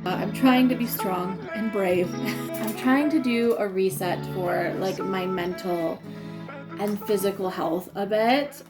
I'm trying to be strong and brave. I'm trying to do a reset for like my mental and physical health a bit.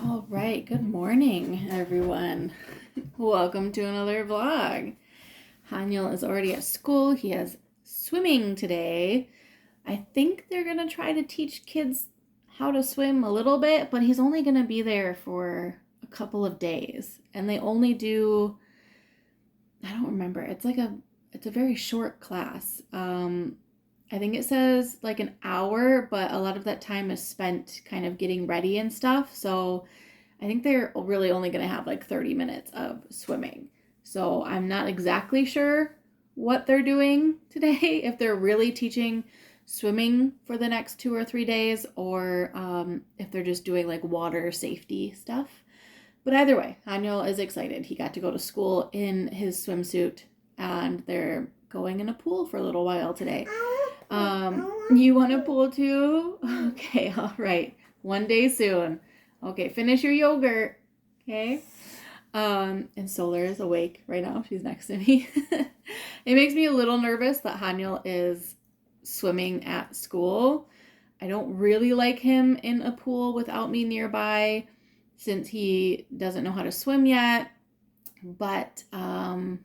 All right, good morning, everyone. Welcome to another vlog. Haniel is already at school. He has swimming today. I think they're going to try to teach kids how to swim a little bit, but he's only going to be there for a couple of days. And they only do, I don't remember. It's a very short class. I think it says like an hour, but a lot of that time is spent kind of getting ready and stuff. So I think they're really only going to have like 30 minutes of swimming. So I'm not exactly sure what they're doing today, if they're really teaching swimming for the next 2 or 3 days, or if they're just doing like water safety stuff. But either way, Haniel is excited. He got to go to school in his swimsuit, and they're going in a pool for a little while today. You want a pool too? Okay, all right. One day soon. Okay, finish your yogurt. Okay. And Solar is awake right now. She's next to me. It makes me a little nervous that Haniel is swimming at school. I don't really like him in a pool without me nearby since he doesn't know how to swim yet. But I'm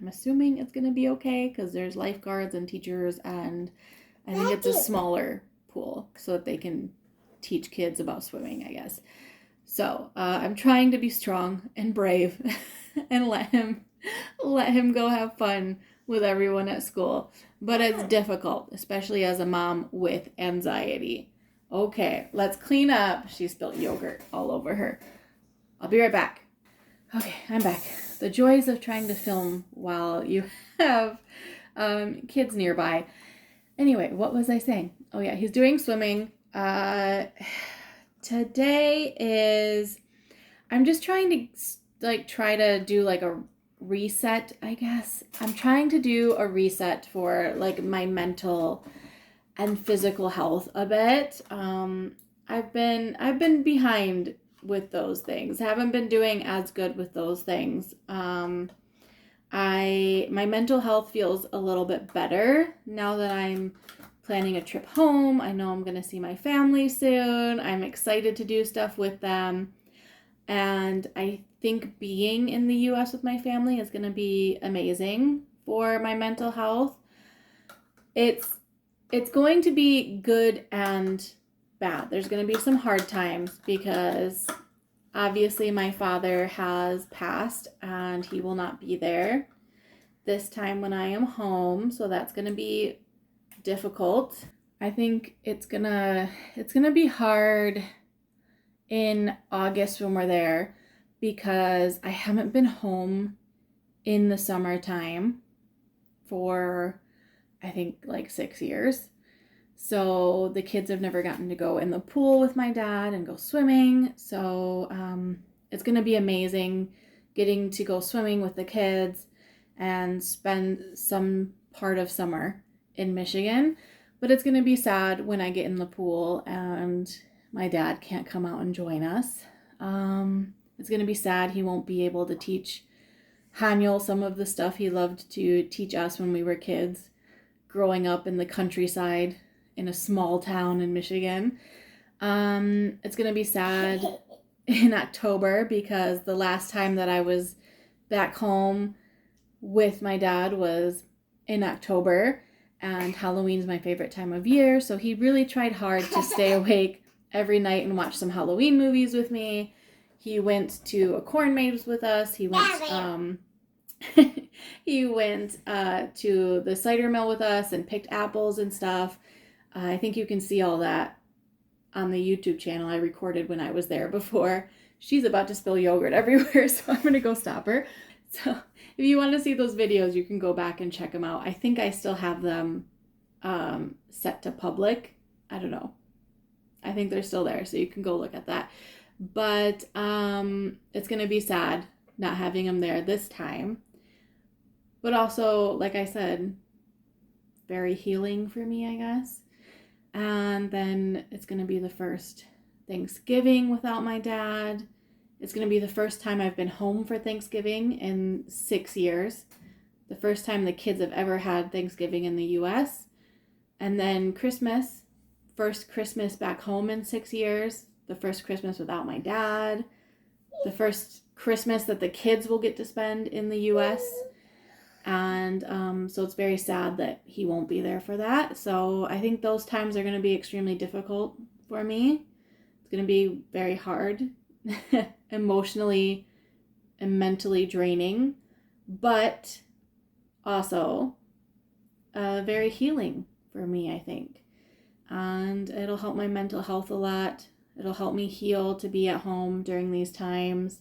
assuming it's going to be okay because there's lifeguards and teachers, and I think it's a smaller pool so that they can teach kids about swimming, I guess. So I'm trying to be strong and brave and let him go have fun with everyone at school. But it's difficult, especially as a mom with anxiety. Okay, let's clean up. She spilled yogurt all over her. I'll be right back. Okay, I'm back. The joys of trying to film while you have kids nearby. Anyway, what was I saying? Oh yeah, he's doing swimming. Today is, I'm just trying to try to do like a reset, I guess. I'm trying to do a reset for like my mental and physical health a bit. I've been behind with those things. Haven't been doing as good with those things. My mental health feels a little bit better now that I'm planning a trip home. I know I'm going to see my family soon. I'm excited to do stuff with them. And I think being in the US with my family is going to be amazing for my mental health. It's going to be good and bad. There's going to be some hard times because obviously my father has passed and he will not be there this time when I am home. So that's going to be difficult. I think it's gonna be hard in August when we're there because I haven't been home in the summertime for I think like 6 years. So the kids have never gotten to go in the pool with my dad and go swimming. So it's gonna be amazing getting to go swimming with the kids and spend some part of summer in Michigan. But it's going to be sad when I get in the pool and my dad can't come out and join us. It's going to be sad he won't be able to teach Haniel some of the stuff he loved to teach us when we were kids, growing up in the countryside in a small town in Michigan. It's going to be sad in October because the last time that I was back home with my dad was in October, and Halloween's my favorite time of year, so he really tried hard to stay awake every night and watch some Halloween movies with me. He went to a corn maze with us. He went He went to the cider mill with us and picked apples and stuff. I think you can see all that on the YouTube channel I recorded when I was there before. She's about to spill yogurt everywhere, so I'm going to go stop her. So if you want to see those videos, you can go back and check them out. I think I still have them set to public. I don't know. I think they're still there, so you can go look at that. But it's going to be sad not having them there this time. But also, like I said, very healing for me, I guess. And then it's going to be the first Thanksgiving without my dad. It's going to be the first time I've been home for Thanksgiving in 6 years. The first time the kids have ever had Thanksgiving in the U.S. And then Christmas, first Christmas back home in 6 years. The first Christmas without my dad. The first Christmas that the kids will get to spend in the U.S. And so it's very sad that he won't be there for that. So I think those times are going to be extremely difficult for me. It's going to be very hard, emotionally and mentally draining, but also very healing for me, I think. And it'll help my mental health a lot. It'll help me heal to be at home during these times.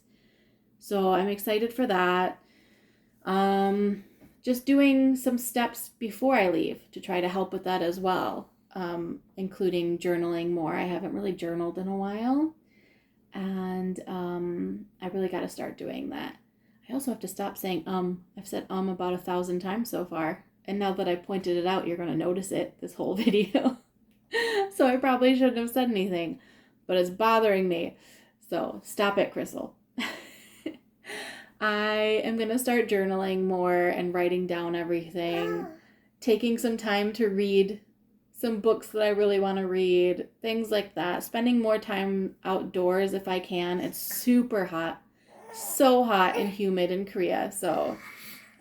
So I'm excited for that. Just doing some steps before I leave to try to help with that as well, including journaling more. I haven't really journaled in a while, and I really got to start doing that. I also have to stop saying I've said about 1,000 times so far, and now that I pointed it out, you're going to notice it this whole video. So I probably shouldn't have said anything, but it's bothering me. So stop it, Crystal. I am going to start journaling more and writing down everything, taking some time to read some books that I really want to read, things like that, spending more time outdoors if I can. It's super hot, so hot and humid in Korea, so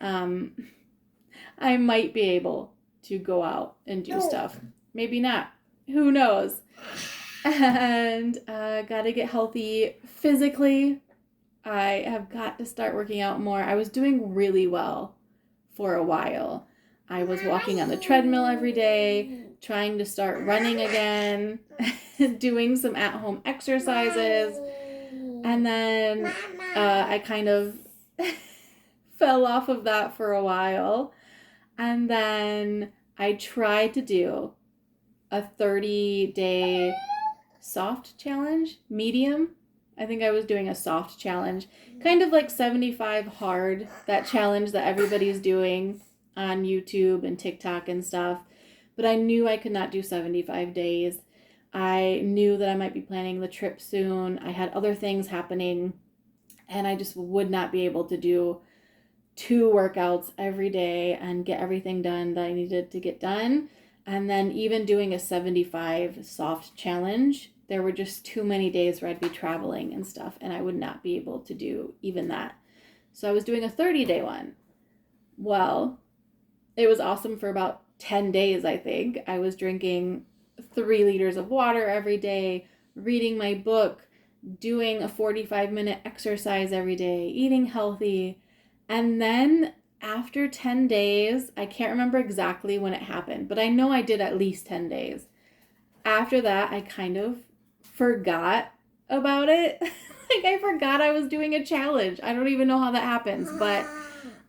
I might be able to go out and do stuff. Maybe not. Who knows? And gotta get healthy physically. I have got to start working out more. I was doing really well for a while. I was walking on the treadmill every day, trying to start running again, doing some at-home exercises. And then I kind of fell off of that for a while. And then I tried to do a 30-day soft challenge, medium. I think I was doing a soft challenge, kind of like 75 hard, that challenge that everybody's doing on YouTube and TikTok and stuff. But I knew I could not do 75 days. I knew that I might be planning the trip soon. I had other things happening, and I just would not be able to do 2 workouts every day and get everything done that I needed to get done. And then even doing a 75 soft challenge, there were just too many days where I'd be traveling and stuff, and I would not be able to do even that. So I was doing a 30-day one. Well, it was awesome for about 10 days, I think. I was drinking 3 liters of water every day, reading my book, doing a 45-minute exercise every day, eating healthy. And then after 10 days, I can't remember exactly when it happened, but I know I did at least 10 days. After that, I kind of forgot about it. Like, I forgot I was doing a challenge. I don't even know how that happens, but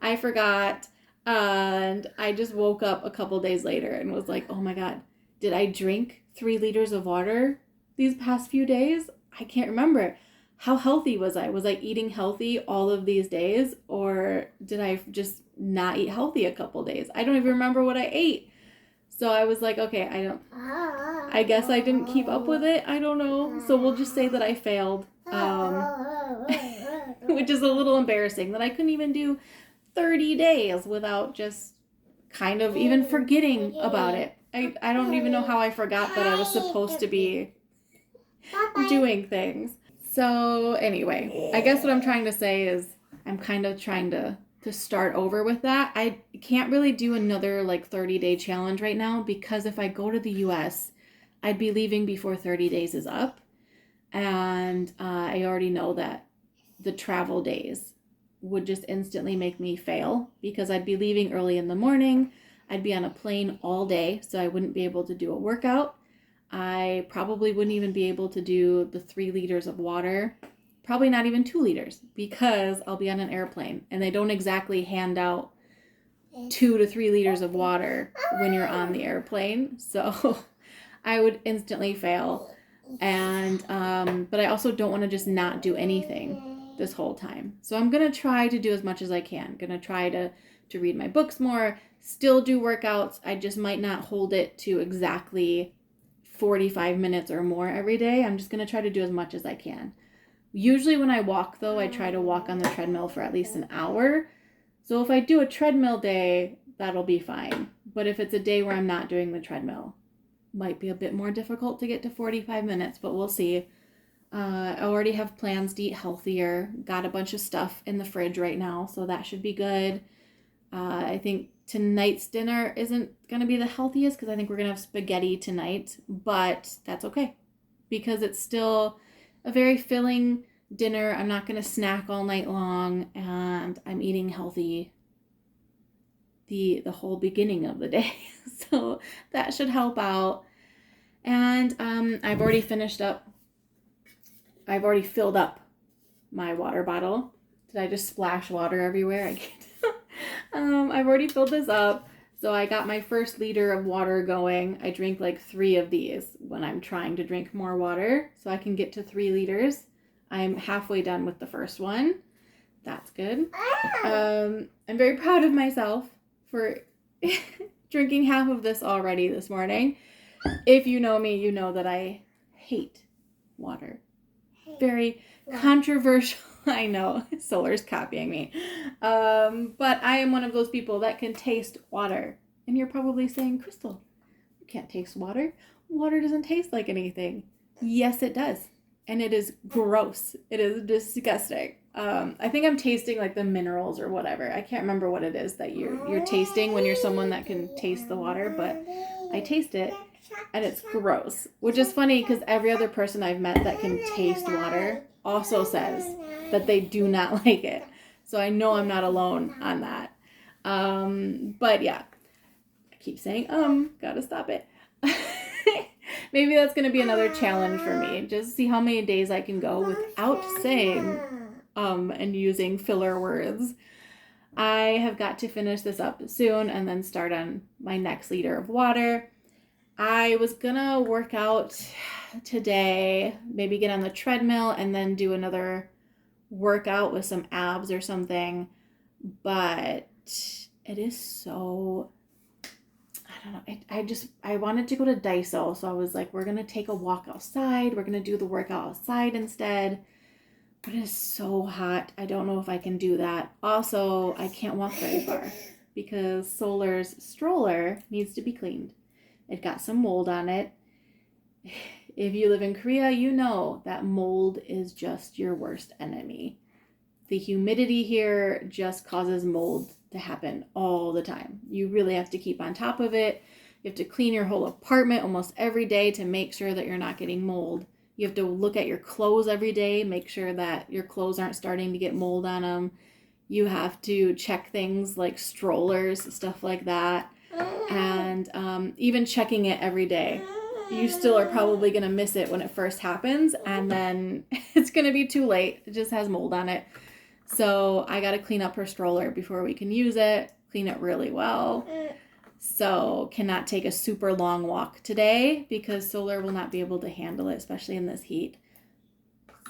I forgot. And I just woke up a couple days later and was like, oh my God, did I drink 3 liters of water these past few days? I can't remember. How healthy was I? Was I eating healthy all of these days? Or did I just not eat healthy a couple days? I don't even remember what I ate. So I was like, okay, I guess I didn't keep up with it. I don't know. So we'll just say that I failed, which is a little embarrassing that I couldn't even do 30 days without just kind of even forgetting about it. I don't even know how I forgot that I was supposed to be doing things. So anyway, I guess what I'm trying to say is I'm kind of trying to start over with that. I can't really do another 30-day challenge right now because if I go to the US, I'd be leaving before 30 days is up. And I already know that the travel days would just instantly make me fail because I'd be leaving early in the morning. I'd be on a plane all day, so I wouldn't be able to do a workout. I probably wouldn't even be able to do the 3 liters of water, probably not even 2 liters, because I'll be on an airplane and they don't exactly hand out 2 to 3 liters of water when you're on the airplane. So I would instantly fail. And but I also don't want to just not do anything this whole time. So I'm going to try to do as much as I can. Going to try to read my books more, still do workouts. I just might not hold it to exactly 45 minutes or more every day. I'm just going to try to do as much as I can. Usually when I walk, though, I try to walk on the treadmill for at least an hour. So if I do a treadmill day, that'll be fine. But if it's a day where I'm not doing the treadmill, might be a bit more difficult to get to 45 minutes, but we'll see. I already have plans to eat healthier. Got a bunch of stuff in the fridge right now, so that should be good. I think tonight's dinner isn't going to be the healthiest because I think we're going to have spaghetti tonight, but that's okay because it's still a very filling dinner. I'm not going to snack all night long, and I'm eating healthy the whole beginning of the day. So that should help out. And I've already filled up my water bottle. Did I just splash water everywhere? I can't. I've already filled this up. So I got my first liter of water going. I drink like 3 of these when I'm trying to drink more water so I can get to 3 liters. I'm halfway done with the first one. That's good. I'm very proud of myself for drinking half of this already this morning. If you know me, you know that I hate water. Very controversial. I know, Solar's copying me. But I am one of those people that can taste water. And you're probably saying, Crystal, you can't taste water. Water doesn't taste like anything. Yes, it does. And it is gross. It is disgusting. I think I'm tasting like the minerals or whatever. I can't remember what it is that you're tasting when you're someone that can taste the water, but I taste it and it's gross. Which is funny because every other person I've met that can taste water also says that they do not like it. So I know I'm not alone on that. But yeah, I keep saying, gotta stop it. Maybe that's going to be another challenge for me. Just see how many days I can go without saying, and using filler words. I have got to finish this up soon and then start on my next liter of water. I was going to work out today, maybe get on the treadmill and then do another workout with some abs or something. But it is so... I don't know. I wanted to go to Daiso, so I was like, we're going to take a walk outside. We're going to do the workout outside instead. But it is so hot. I don't know if I can do that. Also, I can't walk very far because Solar's stroller needs to be cleaned. It got some mold on it. If you live in Korea, you know that mold is just your worst enemy. The humidity here just causes mold to happen all the time. You really have to keep on top of it. You have to clean your whole apartment almost every day to make sure that you're not getting mold. You have to look at your clothes every day, make sure that your clothes aren't starting to get mold on them. You have to check things like strollers, stuff like that. And even checking it every day. You still are probably going to miss it when it first happens, and then it's going to be too late. It just has mold on it. So I got to clean up her stroller before we can use it, clean it really well. So cannot take a super long walk today because Solar will not be able to handle it, especially in this heat.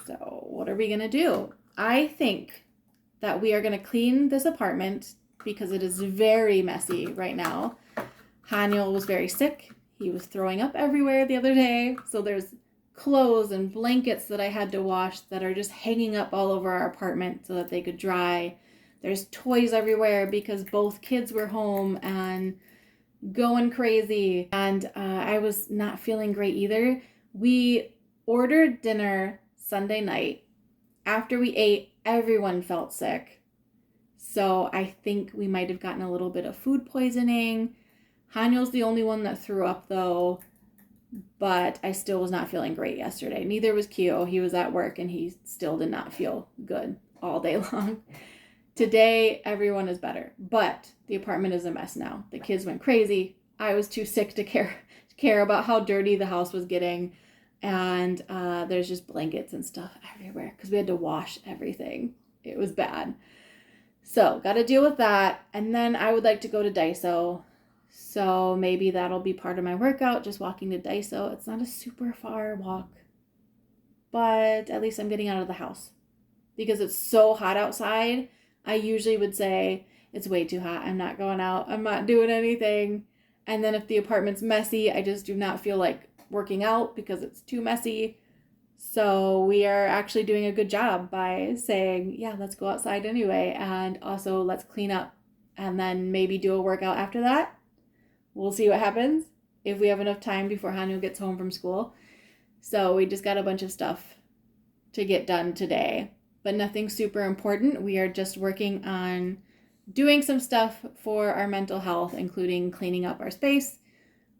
So what are we going to do? I think that we are going to clean this apartment because it is very messy right now. Haniel was very sick. He was throwing up everywhere the other day. So there's clothes and blankets that I had to wash that are just hanging up all over our apartment so that they could dry. There's toys everywhere because both kids were home and going crazy. And I was not feeling great either. We ordered dinner Sunday night. After we ate, everyone felt sick. So I think we might have gotten a little bit of food poisoning. Haniel's the only one that threw up though. But I still was not feeling great yesterday. Neither was Keo. He was at work and he still did not feel good all day long. Today, everyone is better, but the apartment is a mess now. The kids went crazy. I was too sick to care about how dirty the house was getting. And there's just blankets and stuff everywhere because we had to wash everything. It was bad. So got to deal with that. And then I would like to go to Daiso. So maybe that'll be part of my workout, just walking to Daiso. It's not a super far walk, but at least I'm getting out of the house. Because it's so hot outside, I usually would say, it's way too hot. I'm not going out. I'm not doing anything. And then if the apartment's messy, I just do not feel like working out because it's too messy. So we are actually doing a good job by saying, yeah, let's go outside anyway. And also let's clean up and then maybe do a workout after that. We'll see what happens if we have enough time before Hanu gets home from school. So we just got a bunch of stuff to get done today, but nothing super important. We are just working on doing some stuff for our mental health, including cleaning up our space.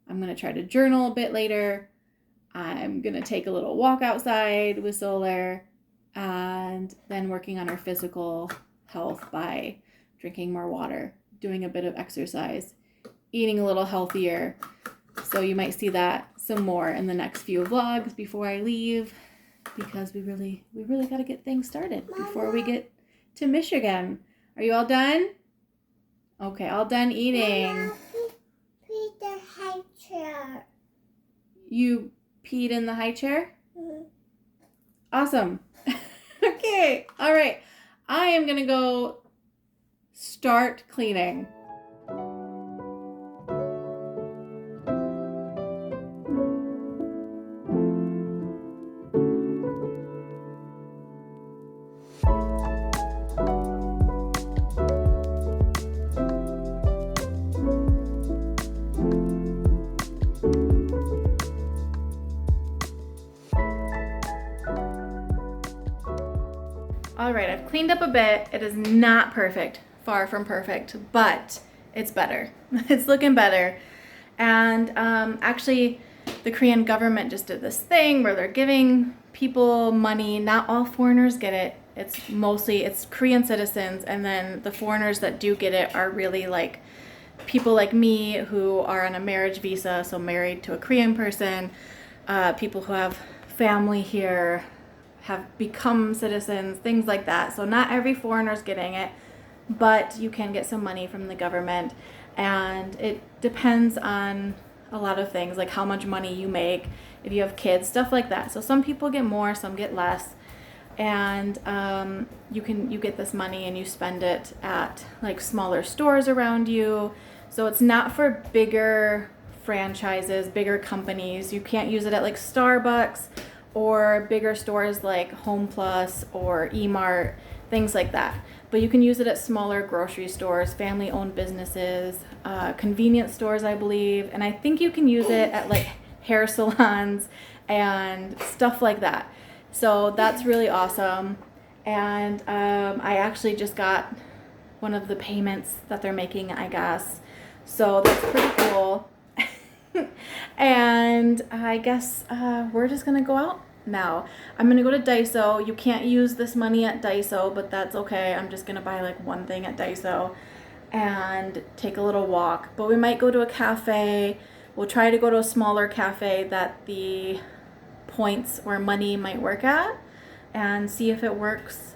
I'm going to try to journal a bit later. I'm going to take a little walk outside with Solar, and then working on our physical health by drinking more water, doing a bit of exercise, eating a little healthier. So you might see that some more in the next few vlogs before I leave, because we really got to get things started before we get to Michigan. Are you all done? Okay, all done eating. Mama, pee the high chair. You peed in the high chair? Mm-hmm. Awesome. Okay, all right. I am going to go start cleaning. All right, I've cleaned up a bit. It is not perfect, far from perfect, but it's better. It's looking better. And actually, the Korean government just did this thing where they're giving people money. Not all foreigners get it. It's Korean citizens, and then the foreigners that do get it are really like people like me who are on a marriage visa, so married to a Korean person, people who have family here, have become citizens, things like that. So not every foreigner's getting it, but you can get some money from the government, and it depends on a lot of things, like how much money you make, if you have kids, stuff like that. So some people get more, some get less, and you get this money and you spend it at like smaller stores around you. So it's not for bigger franchises, bigger companies. You can't use it at like Starbucks or bigger stores like Home Plus or eMart, things like that. But you can use it at smaller grocery stores, family-owned businesses, convenience stores, I believe. And I think you can use it at like hair salons and stuff like that. So that's really awesome. And I actually just got one of the payments that they're making, I guess. So that's pretty cool. And I guess we're just gonna go out now. I'm gonna go to Daiso. You can't use this money at Daiso, but that's okay. I'm just gonna buy like one thing at Daiso and take a little walk. But we might go to a cafe. We'll try to go to a smaller cafe that the points or money might work at, and see if it works.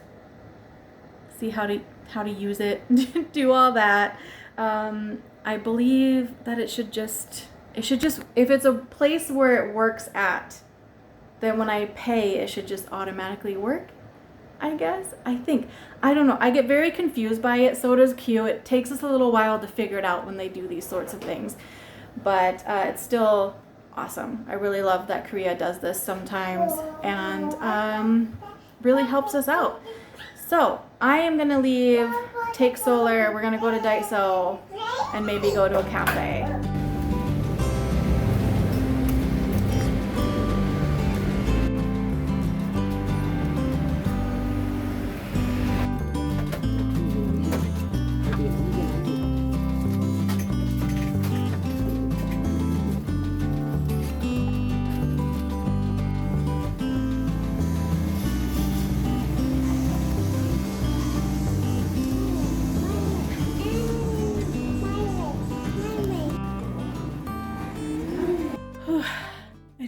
See how to use it. Do all that. I believe that it should just, if it's a place where it works at, then when I pay, it should just automatically work, I guess. I don't know. I get very confused by it. So does Q. It takes us a little while to figure it out when they do these sorts of things. But it's still awesome. I really love that Korea does this sometimes and really helps us out. So I am going to leave, take Solar. We're going to go to Daiso and maybe go to a cafe.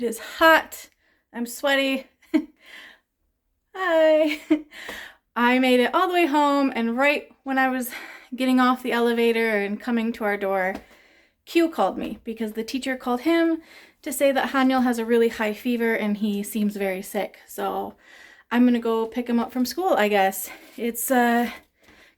It is hot. I'm sweaty. Hi. I made it all the way home, and right when I was getting off the elevator and coming to our door, Q called me because the teacher called him to say that Haniel has a really high fever and he seems very sick. So I'm gonna go pick him up from school, I guess. It's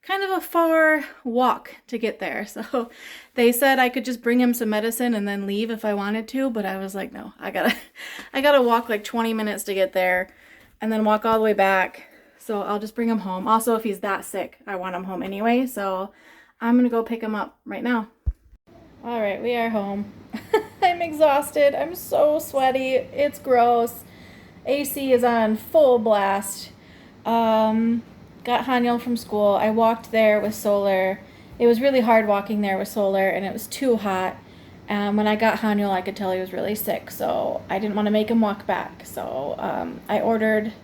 kind of a far walk to get there. So they said I could just bring him some medicine and then leave if I wanted to, but I was like, no, I gotta walk like 20 minutes to get there and then walk all the way back. So I'll just bring him home. Also, if he's that sick, I want him home anyway. So I'm gonna go pick him up right now. All right, we are home. I'm exhausted. I'm so sweaty. It's gross. AC is on full blast. Got Haniel from school. I walked there with Solar. It was really hard walking there with Solar, and it was too hot. When I got Haniel, I could tell he was really sick, so I didn't want to make him walk back. So I ordered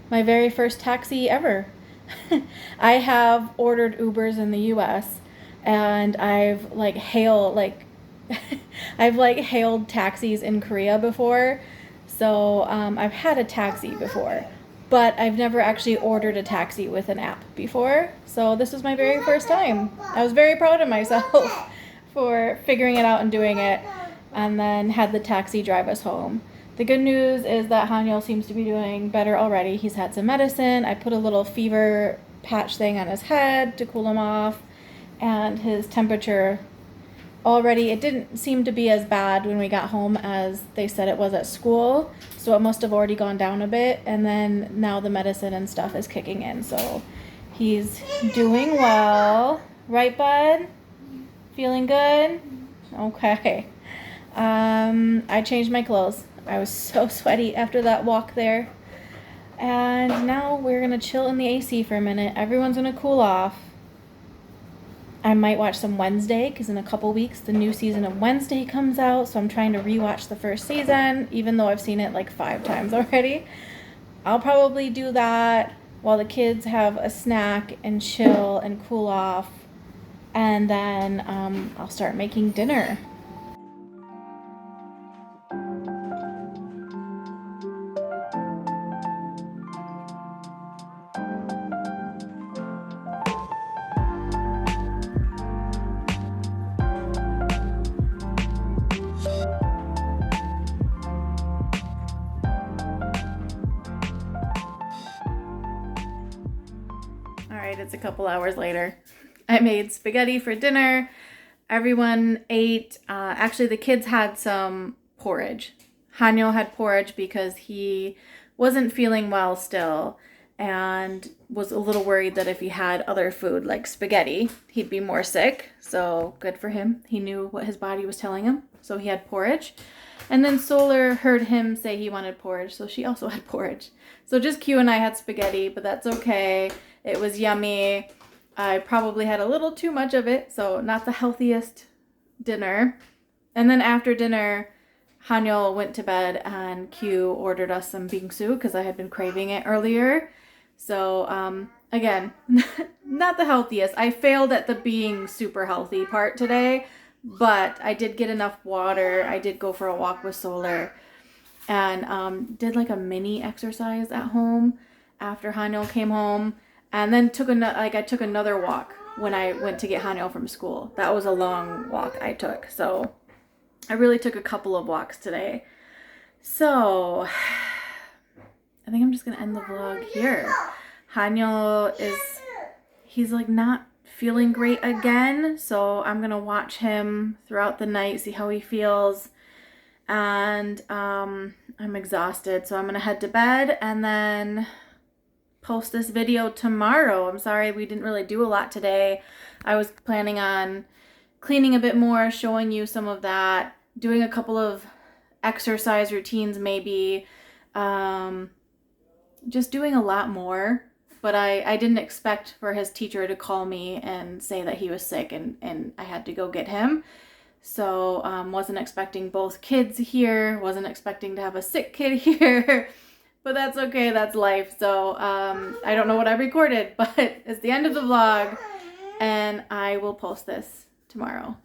my very first taxi ever. I have ordered Ubers in the U.S., and I've hailed taxis in Korea before. So I've had a taxi before, but I've never actually ordered a taxi with an app before. So this was my very first time. I was very proud of myself for figuring it out and doing it, and then had the taxi drive us home. The good news is that Haniel seems to be doing better already. He's had some medicine. I put a little fever patch thing on his head to cool him off, and his temperature already, it didn't seem to be as bad when we got home as they said it was at school, so it must have already gone down a bit, and then now the medicine and stuff is kicking in, so he's doing well. Right, bud? Feeling good? Okay. I changed my clothes. I was so sweaty after that walk there, and now we're gonna chill in the AC for a minute. Everyone's gonna cool off. I might watch some Wednesday, because in a couple weeks the new season of Wednesday comes out, so I'm trying to rewatch the first season, even though I've seen it like 5 times already. I'll probably do that while the kids have a snack and chill and cool off, and then I'll start making dinner. It's a couple hours later. I made spaghetti for dinner. Everyone ate. Actually, the kids had some porridge. Haniel had porridge because he wasn't feeling well still and was a little worried that if he had other food like spaghetti, he'd be more sick. So good for him. He knew what his body was telling him. So he had porridge. And then Solar heard him say he wanted porridge, so she also had porridge. So just Q and I had spaghetti, but that's okay. It was yummy. I probably had a little too much of it, so not the healthiest dinner. And then after dinner, Haniel went to bed and Q ordered us some bingsu because I had been craving it earlier. So again, not the healthiest. I failed at the being super healthy part today, but I did get enough water. I did go for a walk with Solar and did like a mini exercise at home after Haniel came home. And then I took another walk when I went to get Haniel from school. That was a long walk I took. So I really took a couple of walks today. So I think I'm just going to end the vlog here. Haniel he's like not feeling great again. So I'm going to watch him throughout the night, see how he feels. And I'm exhausted. So I'm going to head to bed and then post this video tomorrow. I'm sorry we didn't really do a lot today. I was planning on cleaning a bit more, showing you some of that, doing a couple of exercise routines maybe, just doing a lot more. But I didn't expect for his teacher to call me and say that he was sick and I had to go get him. So wasn't expecting both kids here, wasn't expecting to have a sick kid here. But that's okay, that's life. So I don't know what I recorded, but it's the end of the vlog and I will post this tomorrow.